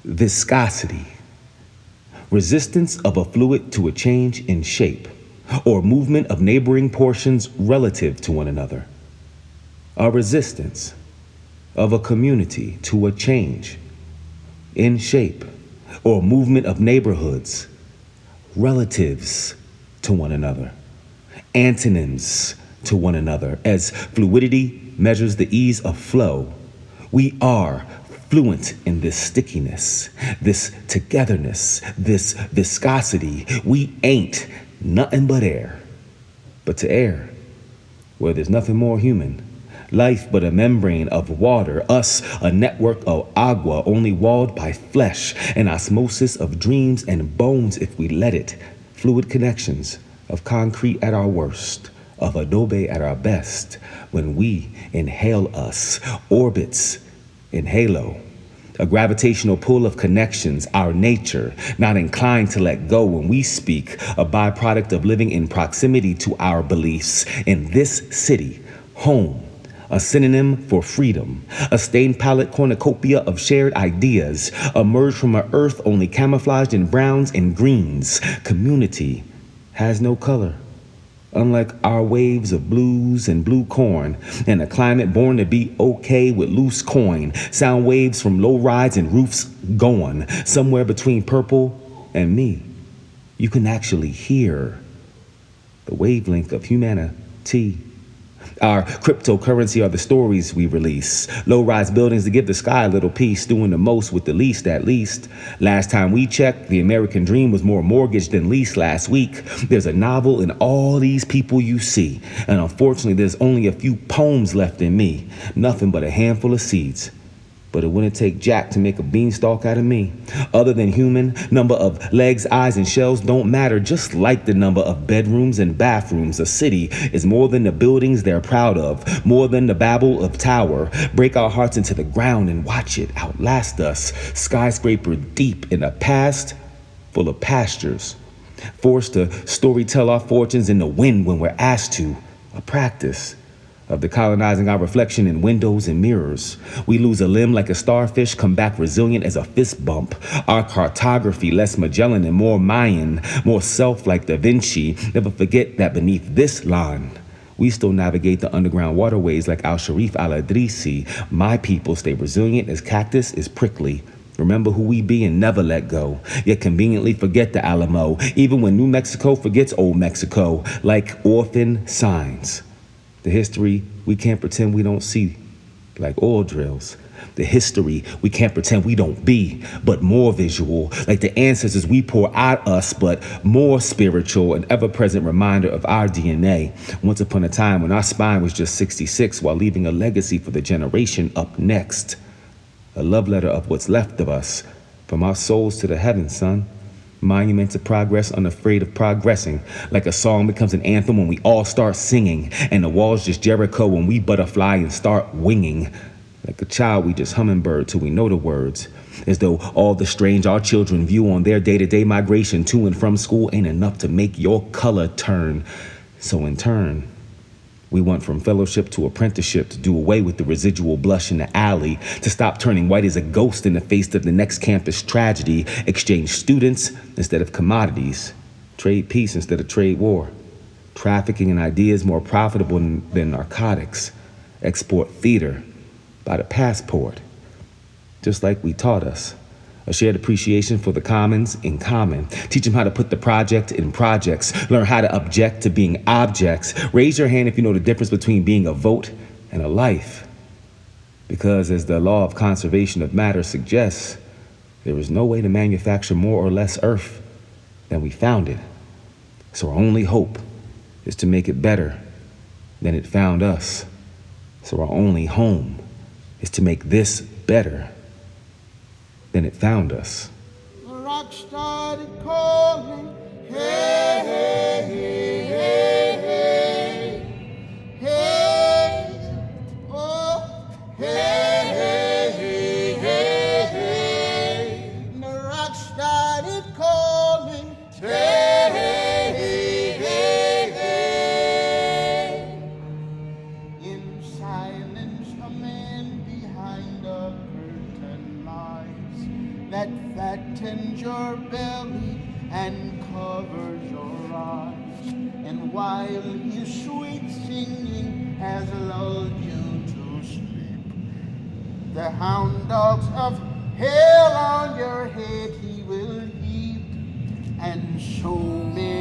Viscosity, resistance of a fluid to a change in shape or movement of neighboring portions relative to one another. A resistance of a community to a change in shape or movement of neighborhoods relatives to one another. Antonyms to one another. As fluidity measures the ease of flow, we are fluent in this stickiness, this togetherness, this viscosity. We ain't nothing but air. But to air, where there's nothing more human, life but a membrane of water, us a network of agua only walled by flesh, an osmosis of dreams and bones if we let it, fluid connections of concrete at our worst, of adobe at our best, when we inhale us, orbits in halo, a gravitational pull of connections, our nature, not inclined to let go when we speak, a byproduct of living in proximity to our beliefs in this city, home, a synonym for freedom, a stained palette cornucopia of shared ideas, emerged from an earth only camouflaged in browns and greens. Community has no color, unlike our waves of blues and blue corn, and a climate born to be okay with loose coin, sound waves from low rides and roofs going, somewhere between purple and me. You can actually hear the wavelength of humanity. Our cryptocurrency are the stories we release. Low-rise buildings to give the sky a little peace, doing the most with the least at least. Last time we checked, the American dream was more mortgaged than leased last week. There's a novel in all these people you see, and unfortunately there's only a few poems left in me. Nothing but a handful of seeds. But it wouldn't take Jack to make a beanstalk out of me. Other than human, number of legs, eyes, and shells don't matter, just like the number of bedrooms and bathrooms. A city is more than the buildings they're proud of, more than the babble of tower. Break our hearts into the ground and watch it outlast us. Skyscraper deep in a past full of pastures. Forced to storytell our fortunes in the wind when we're asked to. A practice of decolonizing our reflection in windows and mirrors. We lose a limb like a starfish, come back resilient as a fist bump. Our cartography less Magellan and more Mayan, more self like Da Vinci. Never forget that beneath this line, we still navigate the underground waterways like Al-Sharif al-Adrisi. My people stay resilient as cactus is prickly. Remember who we be and never let go, yet conveniently forget the Alamo, even when New Mexico forgets old Mexico, like orphan signs. The history we can't pretend we don't see, like oil drills. The history we can't pretend we don't be, but more visual, like the ancestors we pour out us, but more spiritual, an ever-present reminder of our DNA. Once upon a time when our spine was just 66 while leaving a legacy for the generation up next. A love letter of what's left of us, from our souls to the heavens, son. Monument to progress, unafraid of progressing. Like a song becomes an anthem when we all start singing, and the walls just Jericho when we butterfly and start winging. Like a child, we just hummingbird till we know the words. As though all the strange our children view on their day-to-day migration to and from school ain't enough to make your color turn. So in turn, we went from fellowship to apprenticeship to do away with the residual blush in the alley, to stop turning white as a ghost in the face of the next campus tragedy, exchange students instead of commodities, trade peace instead of trade war, trafficking in ideas more profitable than narcotics, export theater by the passport, just like we taught us. A shared appreciation for the commons in common. Teach them how to put the project in projects. Learn how to object to being objects. Raise your hand if you know the difference between being a vote and a life. Because as the law of conservation of matter suggests, there is no way to manufacture more or less earth than we found it. So our only hope is to make it better than it found us. So our only home is to make this better than it found us. The rock started calling, hey, hey, hey, hey, hey, hey, oh, hey, hey, hey, hey, hey. And the rock started calling, hey, hey, hey, hey, hey. In silence, a man behind a curtain lies. that fattens your belly and covers your eyes. And while his sweet singing has lulled you to sleep, the hound dogs of hell on your head he will heap, and so many